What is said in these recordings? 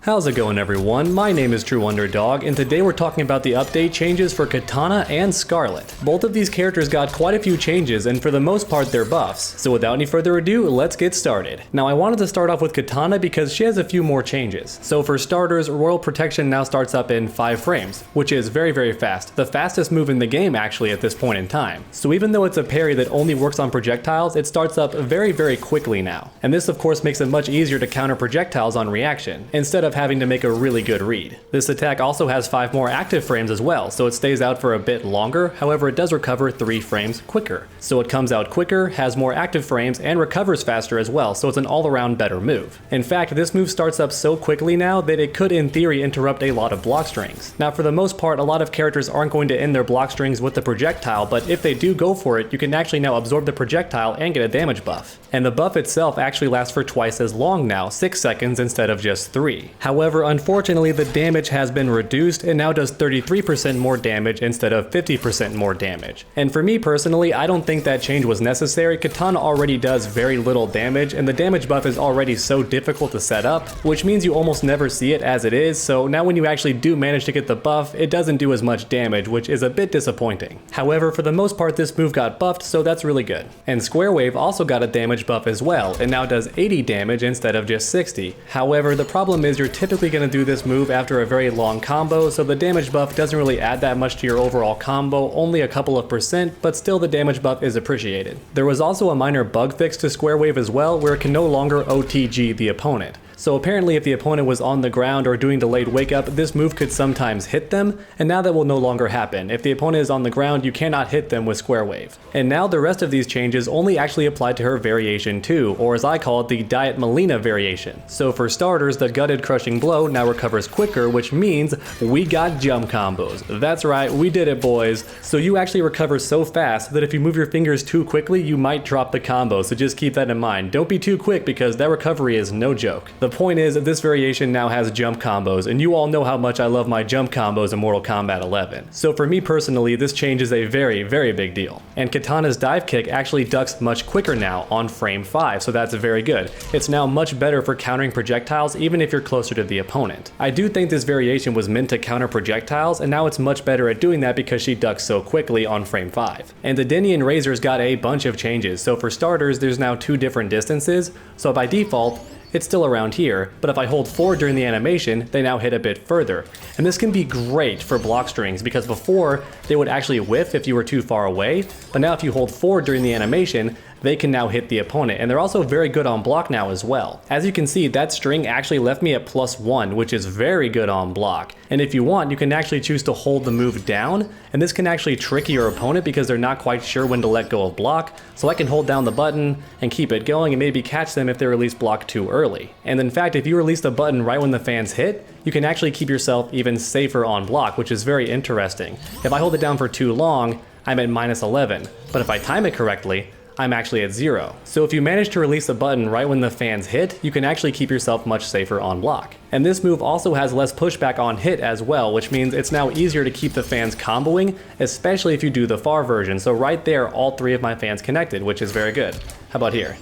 How's it going, everyone? My name is True Underdog, and today we're talking about the update changes for Kitana and Skarlet. Both of these characters got quite a few changes, and for the most part they're buffs. So without any further ado, let's get started. Now I wanted to start off with Kitana because she has a few more changes. So for starters, Royal Protection now starts up in 5 frames, which is very fast. The fastest move in the game actually at this point in time. So even though it's a parry that only works on projectiles, it starts up very quickly now. And this of course makes it much easier to counter projectiles on reaction, instead of having to make a really good read. This attack also has 5 more active frames as well, so it stays out for a bit longer, however it does recover 3 frames quicker. So it comes out quicker, has more active frames, and recovers faster as well, so it's an all-around better move. In fact, this move starts up so quickly now that it could in theory interrupt a lot of block strings. Now for the most part, a lot of characters aren't going to end their block strings with the projectile, but if they do go for it, you can actually now absorb the projectile and get a damage buff. And the buff itself actually lasts for twice as long now, 6 seconds instead of just 3. However, unfortunately, the damage has been reduced and now does 33% more damage instead of 50% more damage. And for me personally, I don't think that change was necessary. Kitana already does very little damage, and the damage buff is already so difficult to set up, which means you almost never see it as it is, so now when you actually do manage to get the buff, it doesn't do as much damage, which is a bit disappointing. However, for the most part, this move got buffed, so that's really good. And Square Wave also got a damage buff as well, and now does 80 damage instead of just 60. However, the problem is you're typically going to do this move after a very long combo, so the damage buff doesn't really add that much to your overall combo, only a couple of %, but still the damage buff is appreciated. There was also a minor bug fix to Square Wave as well, where it can no longer OTG the opponent. So apparently if the opponent was on the ground or doing delayed wake up, this move could sometimes hit them, and now that will no longer happen. If the opponent is on the ground, you cannot hit them with Square Wave. And now the rest of these changes only actually apply to her variation 2, or as I call it, the Diet Melina variation. So for starters, the Gutted Crushing Blow now recovers quicker, which means we got jump combos. That's right, we did it, boys. So you actually recover so fast that if you move your fingers too quickly, you might drop the combo, so just keep that in mind. Don't be too quick because that recovery is no joke. The point is that this variation now has jump combos, and you all know how much I love my jump combos in Mortal Kombat 11. So for me personally, this change is a very big deal. And Kitana's dive kick actually ducks much quicker now on frame 5, so that's very good. It's now much better for countering projectiles even if you're closer to the opponent. I do think this variation was meant to counter projectiles, and now it's much better at doing that because she ducks so quickly on frame 5. And the Dinian Razor's got a bunch of changes, so for starters, there's now 2 different distances, so by default, it's still around here, but if I hold forward during the animation, they now hit a bit further. And this can be great for block strings because before, they would actually whiff if you were too far away, but now if you hold forward during the animation, they can now hit the opponent, and they're also very good on block now as well. As you can see, that string actually left me at +1, which is very good on block. And if you want, you can actually choose to hold the move down, and this can actually trick your opponent because they're not quite sure when to let go of block, so I can hold down the button and keep it going and maybe catch them if they release block too early. And in fact, if you release the button right when the fans hit, you can actually keep yourself even safer on block, which is very interesting. If I hold it down for too long, I'm at -11, but if I time it correctly, I'm actually at 0. So if you manage to release the button right when the fans hit, you can actually keep yourself much safer on block. And this move also has less pushback on hit as well, which means it's now easier to keep the fans comboing, especially if you do the far version. So right there, all 3 of my fans connected, which is very good. How about here?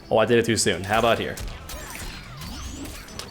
Oh, I did it too soon. How about here?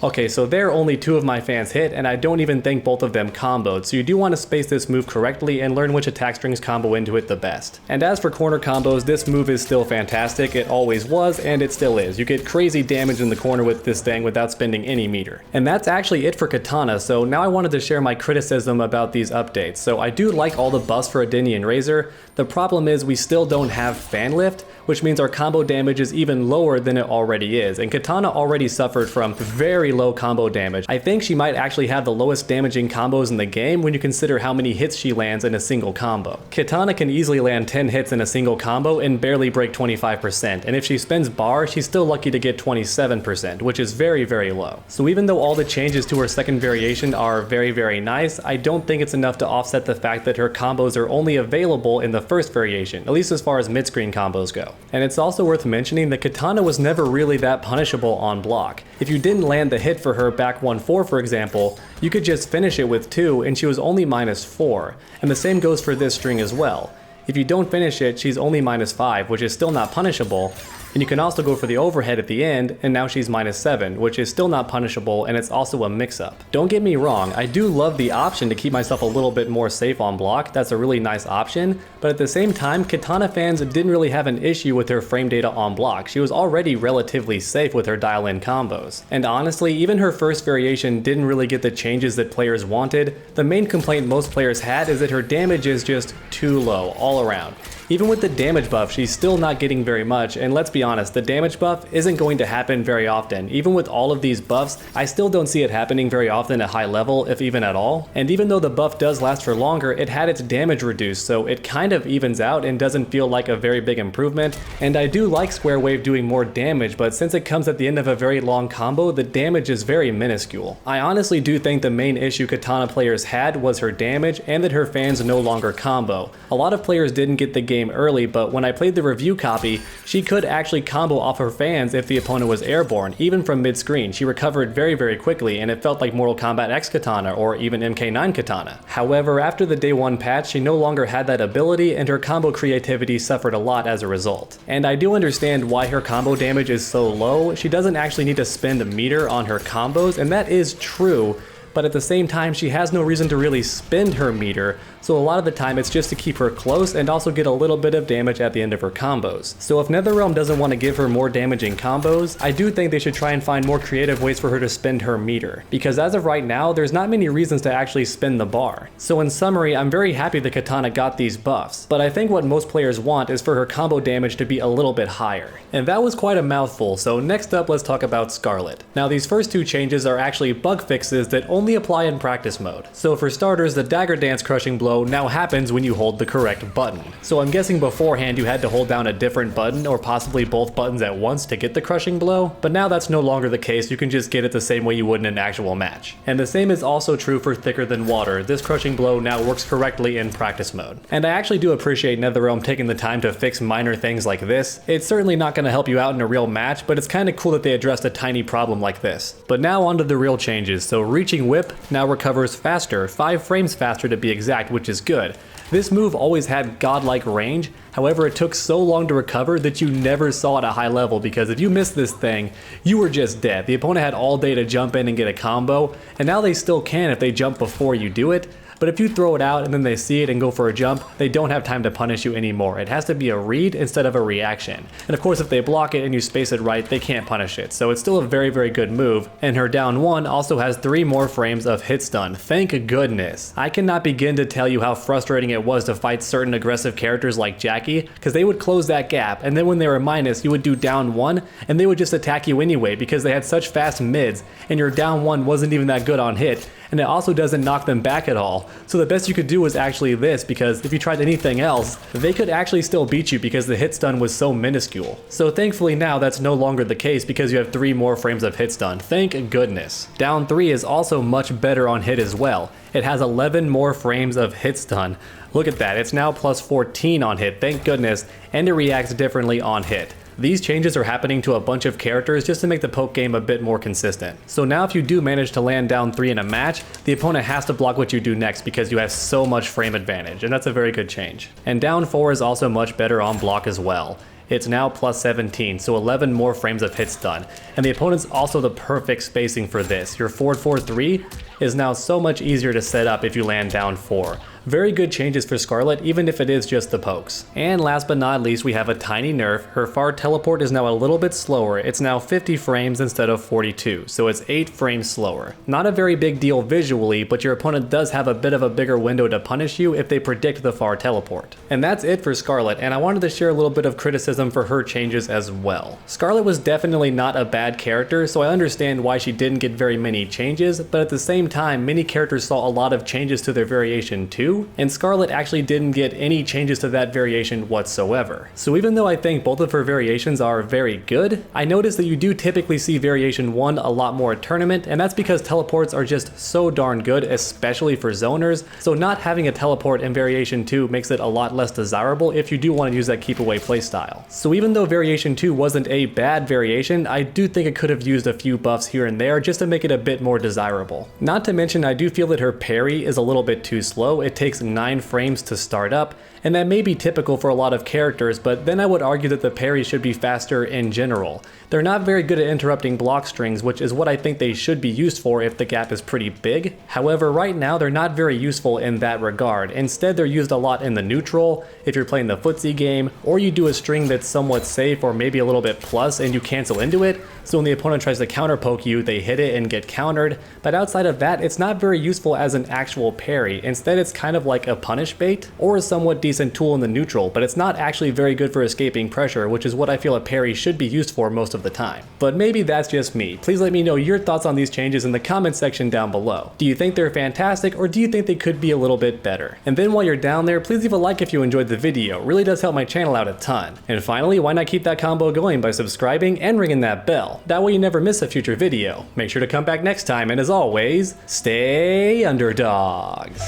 Okay, so there only 2 of my fans hit, and I don't even think both of them comboed, so you do want to space this move correctly and learn which attack strings combo into it the best. And as for corner combos, this move is still fantastic. It always was, and it still is. You get crazy damage in the corner with this thing without spending any meter. And that's actually it for Kitana, so now I wanted to share my criticism about these updates. So I do like all the buffs for Dinian Razor. The problem is we still don't have fan lift, which means our combo damage is even lower than it already is, and Kitana already suffered from very low combo damage. I think she might actually have the lowest damaging combos in the game when you consider how many hits she lands in a single combo. Kitana can easily land 10 hits in a single combo and barely break 25%, and if she spends bar, she's still lucky to get 27%, which is very low. So even though all the changes to her second variation are very nice, I don't think it's enough to offset the fact that her combos are only available in the first variation, at least as far as mid-screen combos go. And it's also worth mentioning that Kitana was never really that punishable on block. If you didn't land the hit for her back 1-4 for example, you could just finish it with 2 and she was only -4. And the same goes for this string as well. If you don't finish it, she's only -5, which is still not punishable, And you can also go for the overhead at the end, and now she's -7, which is still not punishable, and it's also a mix-up. Don't get me wrong, I do love the option to keep myself a little bit more safe on block. That's a really nice option, but at the same time, Kitana fans didn't really have an issue with her frame data on block. She was already relatively safe with her dial-in combos. And honestly, even her first variation didn't really get the changes that players wanted. The main complaint most players had is that her damage is just too low all around. Even with the damage buff, she's still not getting very much, and let's be honest, the damage buff isn't going to happen very often. Even with all of these buffs, I still don't see it happening very often at high level, if even at all. And even though the buff does last for longer, it had its damage reduced, so it kind of evens out and doesn't feel like a very big improvement. And I do like Square Wave doing more damage, but since it comes at the end of a very long combo, the damage is very minuscule. I honestly do think the main issue Kitana players had was her damage and that her fans no longer combo. A lot of players didn't get the game early, but when I played the review copy, she could actually combo off her fans if the opponent was airborne, even from mid-screen. She recovered very quickly, and it felt like Mortal Kombat X Kitana or even MK9 Kitana. However, after the day 1 patch, she no longer had that ability, and her combo creativity suffered a lot as a result. And I do understand why her combo damage is so low. She doesn't actually need to spend a meter on her combos, and that is true, but at the same time, she has no reason to really spend her meter, so a lot of the time it's just to keep her close and also get a little bit of damage at the end of her combos. So if NetherRealm doesn't want to give her more damaging combos, I do think they should try and find more creative ways for her to spend her meter, because as of right now, there's not many reasons to actually spin the bar. So in summary, I'm very happy that Kitana got these buffs, but I think what most players want is for her combo damage to be a little bit higher. And that was quite a mouthful, so next up let's talk about Scarlet. Now these first 2 changes are actually bug fixes that only apply in practice mode. So for starters, the Dagger Dance Crushing Blow now happens when you hold the correct button. So I'm guessing beforehand you had to hold down a different button or possibly both buttons at once to get the Crushing Blow, but now that's no longer the case. You can just get it the same way you would in an actual match. And the same is also true for Thicker Than Water. This Crushing Blow now works correctly in practice mode. And I actually do appreciate NetherRealm taking the time to fix minor things like this. It's certainly not going to help you out in a real match, but it's kind of cool that they addressed a tiny problem like this. But now onto the real changes. So Reaching Whip now recovers faster, 5 frames faster to be exact, which is good. This move always had godlike range, however it took so long to recover that you never saw it at high level, because if you missed this thing, you were just dead. The opponent had all day to jump in and get a combo, and now they still can if they jump before you do it. But if you throw it out and then they see it and go for a jump, they don't have time to punish you anymore. It has to be a read instead of a reaction. And of course, if they block it and you space it right, they can't punish it. So it's still a very good move. And her down 1 also has 3 more frames of hit stun. Thank goodness. I cannot begin to tell you how frustrating it was to fight certain aggressive characters like Jackie, because they would close that gap, and then when they were minus, you would do down 1, and they would just attack you anyway because they had such fast mids, and your down 1 wasn't even that good on hit. And it also doesn't knock them back at all. So the best you could do was actually this, because if you tried anything else, they could actually still beat you because the hit stun was so minuscule. So thankfully now that's no longer the case because you have 3 more frames of hit stun. Thank goodness. Down 3 is also much better on hit as well. It has 11 more frames of hit stun. Look at that, it's now plus 14 on hit, thank goodness, and it reacts differently on hit. These changes are happening to a bunch of characters just to make the poke game a bit more consistent. So now if you do manage to land down 3 in a match, the opponent has to block what you do next because you have so much frame advantage, and that's a very good change. And down 4 is also much better on block as well. It's now plus 17, so 11 more frames of hit stun. And the opponent's also the perfect spacing for this. Your forward 4-3 is now so much easier to set up if you land down 4. Very good changes for Scarlet, even if it is just the pokes. And last but not least, we have a tiny nerf. Her Far Teleport is now a little bit slower. It's now 50 frames instead of 42, so it's 8 frames slower. Not a very big deal visually, but your opponent does have a bit of a bigger window to punish you if they predict the Far Teleport. And that's it for Scarlet, and I wanted to share a little bit of criticism for her changes as well. Scarlet was definitely not a bad character, so I understand why she didn't get very many changes, but at the same time, many characters saw a lot of changes to their variation too, and Scarlet actually didn't get any changes to that variation whatsoever. So even though I think both of her variations are very good, I noticed that you do typically see variation 1 a lot more at tournament, and that's because teleports are just so darn good, especially for zoners, so not having a teleport in variation 2 makes it a lot less desirable if you do want to use that keep away playstyle. So even though variation 2 wasn't a bad variation, I do think it could have used a few buffs here and there just to make it a bit more desirable. Not to mention, I do feel that her parry is a little bit too slow. It takes 9 frames to start up, and that may be typical for a lot of characters, but then I would argue that the parry should be faster in general. They're not very good at interrupting block strings, which is what I think they should be used for if the gap is pretty big. However, right now they're not very useful in that regard. Instead, they're used a lot in the neutral, if you're playing the footsie game, or you do a string that's somewhat safe or maybe a little bit plus and you cancel into it, so when the opponent tries to counter poke you, they hit it and get countered. But outside of that, it's not very useful as an actual parry. Instead, it's kind of like a punish bait, or a somewhat decent tool in the neutral, but it's not actually very good for escaping pressure, which is what I feel a parry should be used for most of the time. But maybe that's just me. Please let me know your thoughts on these changes in the comment section down below. Do you think they're fantastic, or do you think they could be a little bit better? And then while you're down there, please leave a like if you enjoyed the video. It really does help my channel out a ton. And finally, why not keep that combo going by subscribing and ringing that bell? That way you never miss a future video. Make sure to come back next time, and as always, stay underdogs.